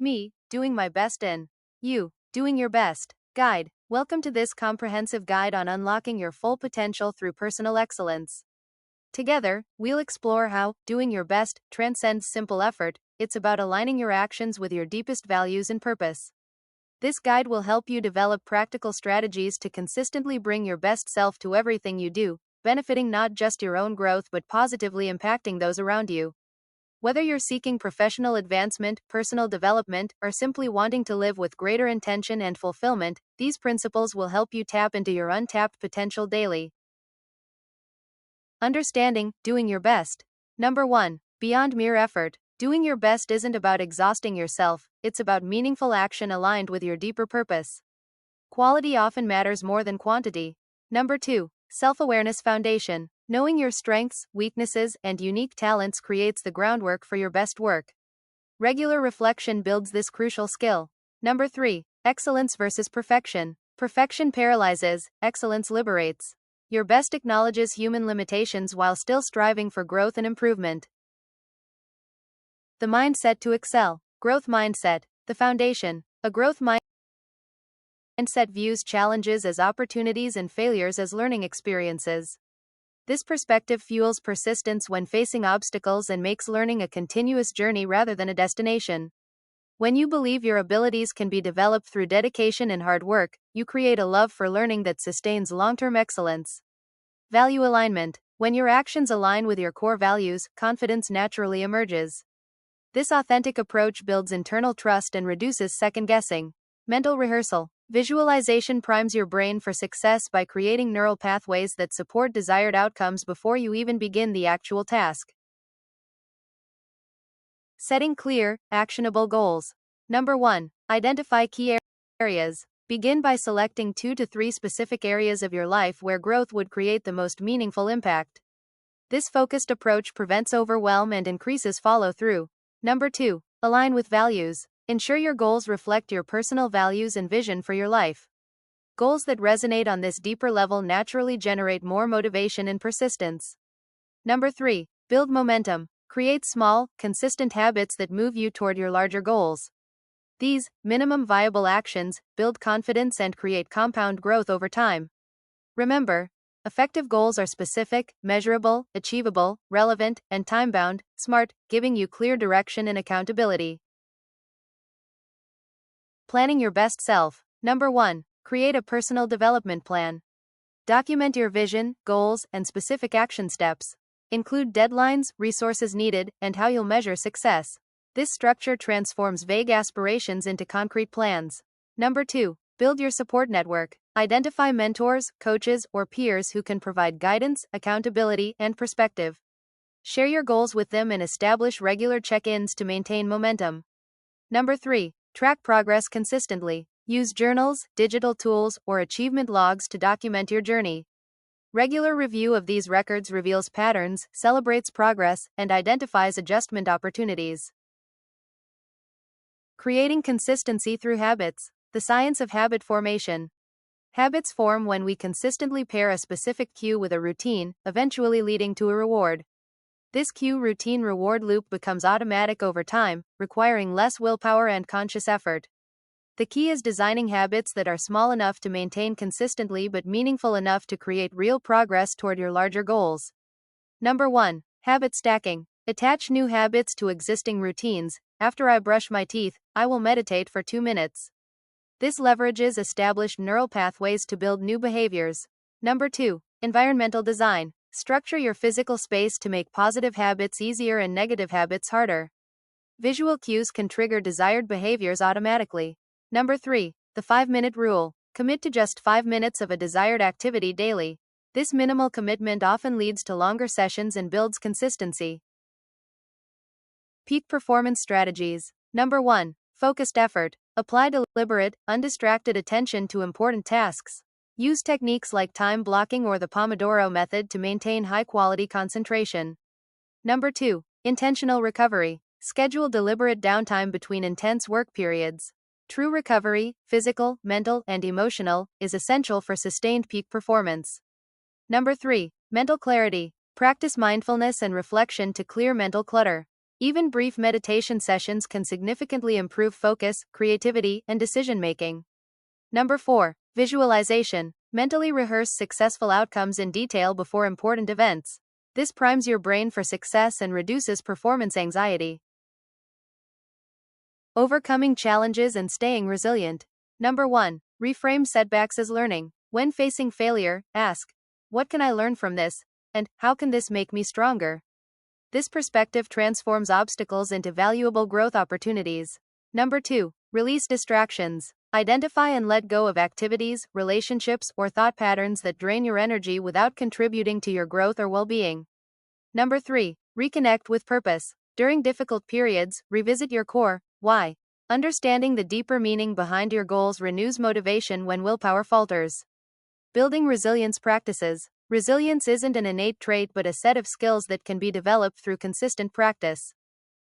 Me, doing my best in You, doing your best guide. Welcome to this comprehensive guide on unlocking your full potential through personal excellence. Together, we'll explore how doing your best transcends simple effort. It's about aligning your actions with your deepest values and purpose. This guide will help you develop practical strategies to consistently bring your best self to everything you do, benefiting not just your own growth but positively impacting those around you. Whether you're seeking professional advancement, personal development, or simply wanting to live with greater intention and fulfillment, these principles will help you tap into your untapped potential daily. Understanding doing your best. Number 1. Beyond mere effort. Doing your best isn't about exhausting yourself, it's about meaningful action aligned with your deeper purpose. Quality often matters more than quantity. Number 2. Self-awareness foundation. Knowing your strengths, weaknesses, and unique talents creates the groundwork for your best work. Regular reflection builds this crucial skill. Number 3. Excellence versus perfection. Perfection paralyzes, excellence liberates. Your best acknowledges human limitations while still striving for growth and improvement. The mindset to excel. Growth mindset. The foundation. A growth mindset views challenges as opportunities and failures as learning experiences. This perspective fuels persistence when facing obstacles and makes learning a continuous journey rather than a destination. When you believe your abilities can be developed through dedication and hard work, you create a love for learning that sustains long-term excellence. Value alignment. When your actions align with your core values, confidence naturally emerges. This authentic approach builds internal trust and reduces second-guessing. Mental rehearsal. Visualization primes your brain for success by creating neural pathways that support desired outcomes before you even begin the actual task. Setting clear, actionable goals. Number 1. Identify key areas. Begin by selecting 2 to 3 specific areas of your life where growth would create the most meaningful impact. This focused approach prevents overwhelm and increases follow-through. Number 2. Align with values. Ensure your goals reflect your personal values and vision for your life. Goals that resonate on this deeper level naturally generate more motivation and persistence. Number 3. Build momentum. Create small, consistent habits that move you toward your larger goals. These, minimum viable actions, build confidence and create compound growth over time. Remember, effective goals are specific, measurable, achievable, relevant, and time-bound, smart, giving you clear direction and accountability. Planning your best self. Number 1. Create a personal development plan. Document your vision, goals, and specific action steps. Include deadlines, resources needed, and how you'll measure success. This structure transforms vague aspirations into concrete plans. Number 2. Build your support network. Identify mentors, coaches, or peers who can provide guidance, accountability, and perspective. Share your goals with them and establish regular check-ins to maintain momentum. Number 3. Track progress consistently. Use journals, digital tools, or achievement logs to document your journey. Regular review of these records reveals patterns, celebrates progress, and identifies adjustment opportunities. Creating consistency through habits. The science of habit formation. Habits form when we consistently pair a specific cue with a routine, eventually leading to a reward. This cue-routine-reward loop becomes automatic over time, requiring less willpower and conscious effort. The key is designing habits that are small enough to maintain consistently but meaningful enough to create real progress toward your larger goals. Number 1. Habit stacking. Attach new habits to existing routines. After I brush my teeth, I will meditate for 2 minutes. This leverages established neural pathways to build new behaviors. Number 2. Environmental design. Structure your physical space to make positive habits easier and negative habits harder. Visual cues can trigger desired behaviors automatically. Number 3. The 5-minute rule. Commit to just 5 minutes of a desired activity daily. This minimal commitment often leads to longer sessions and builds consistency. Peak performance strategies. Number 1. Focused effort. Apply deliberate, undistracted attention to important tasks. Use techniques like time blocking or the Pomodoro method to maintain high-quality concentration. Number 2. Intentional recovery. Schedule deliberate downtime between intense work periods. True recovery, physical, mental, and emotional, is essential for sustained peak performance. Number 3. Mental clarity. Practice mindfulness and reflection to clear mental clutter. Even brief meditation sessions can significantly improve focus, creativity, and decision making. Number 4. Visualization. Mentally rehearse successful outcomes in detail before important events. This primes your brain for success and reduces performance anxiety. Overcoming challenges and staying resilient. Number 1. Reframe setbacks as learning. When facing failure, ask, what can I learn from this? And how can this make me stronger? This perspective transforms obstacles into valuable growth opportunities. Number 2. Release distractions. Identify and let go of activities, relationships, or thought patterns that drain your energy without contributing to your growth or well-being. Number 3. Reconnect with purpose. During difficult periods, revisit your core why. Understanding the deeper meaning behind your goals renews motivation when willpower falters. Building resilience practices. Resilience isn't an innate trait but a set of skills that can be developed through consistent practice.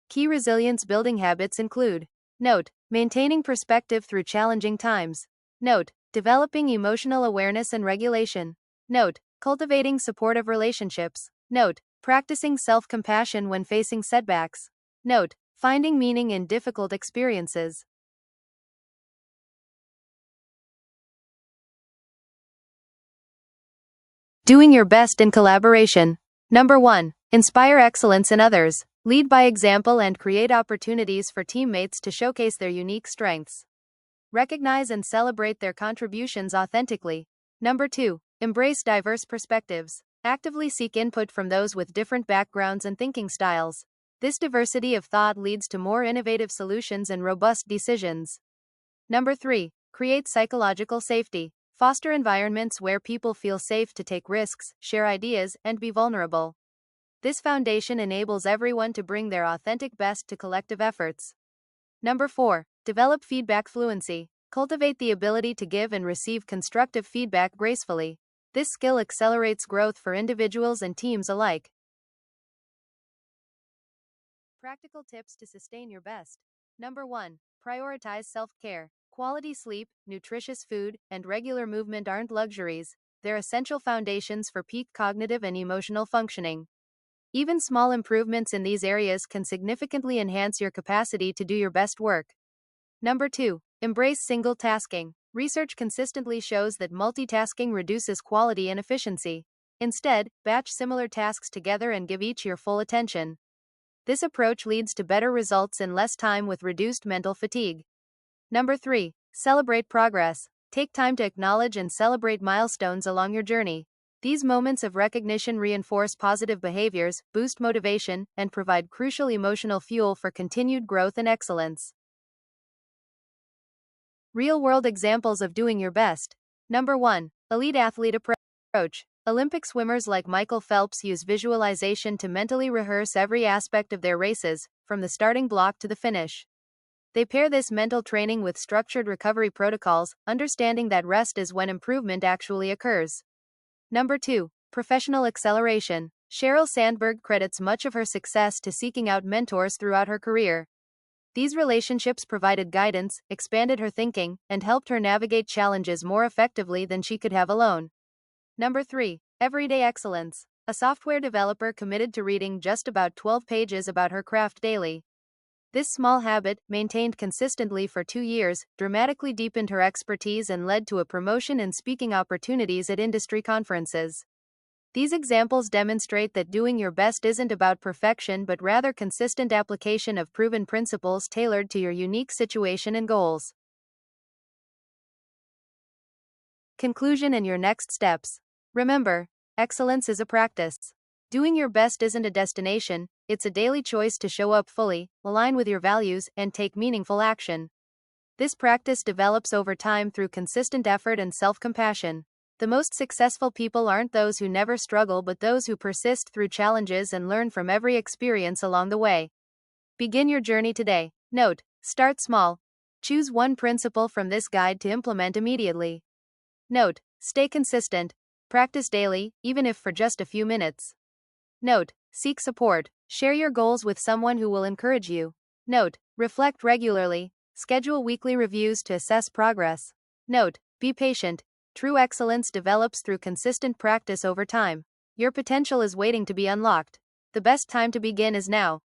Key resilience building habits include: Note, maintaining perspective through challenging times. Note, developing emotional awareness and regulation. Note, cultivating supportive relationships. Note, practicing self-compassion when facing setbacks. Note, finding meaning in difficult experiences. Doing your best in collaboration. Number 1. Inspire excellence in others. Lead by example and create opportunities for teammates to showcase their unique strengths. Recognize and celebrate their contributions authentically. Number 2. Embrace diverse perspectives. Actively seek input from those with different backgrounds and thinking styles. This diversity of thought leads to more innovative solutions and robust decisions. Number 3. Create psychological safety. Foster environments where people feel safe to take risks, share ideas, and be vulnerable. This foundation enables everyone to bring their authentic best to collective efforts. Number 4. Develop feedback fluency. Cultivate the ability to give and receive constructive feedback gracefully. This skill accelerates growth for individuals and teams alike. Practical tips to sustain your best. Number 1. Prioritize self-care. Quality sleep, nutritious food, and regular movement aren't luxuries, they're essential foundations for peak cognitive and emotional functioning. Even small improvements in these areas can significantly enhance your capacity to do your best work. Number 2. Embrace single tasking. Research consistently shows that multitasking reduces quality and efficiency. Instead, batch similar tasks together and give each your full attention. This approach leads to better results in less time with reduced mental fatigue. Number 3. Celebrate progress. Take time to acknowledge and celebrate milestones along your journey. These moments of recognition reinforce positive behaviors, boost motivation, and provide crucial emotional fuel for continued growth and excellence. Real-world examples of doing your best. Number 1. Elite athlete approach. Olympic swimmers like Michael Phelps use visualization to mentally rehearse every aspect of their races, from the starting block to the finish. They pair this mental training with structured recovery protocols, understanding that rest is when improvement actually occurs. Number 2. Professional acceleration. Sheryl Sandberg credits much of her success to seeking out mentors throughout her career. These relationships provided guidance, expanded her thinking, and helped her navigate challenges more effectively than she could have alone. Number 3. Everyday excellence. A software developer committed to reading just about 12 pages about her craft daily. This small habit, maintained consistently for 2 years, dramatically deepened her expertise and led to a promotion and speaking opportunities at industry conferences. These examples demonstrate that doing your best isn't about perfection but rather consistent application of proven principles tailored to your unique situation and goals. Conclusion and your next steps. Remember, excellence is a practice. Doing your best isn't a destination, it's a daily choice to show up fully, align with your values, and take meaningful action. This practice develops over time through consistent effort and self-compassion. The most successful people aren't those who never struggle but those who persist through challenges and learn from every experience along the way. Begin your journey today. Note, start small. Choose one principle from this guide to implement immediately. Note, stay consistent. Practice daily, even if for just a few minutes. Note, seek support. Share your goals with someone who will encourage you. Note, reflect regularly. Schedule weekly reviews to assess progress. Note, be patient. True excellence develops through consistent practice over time. Your potential is waiting to be unlocked. The best time to begin is now.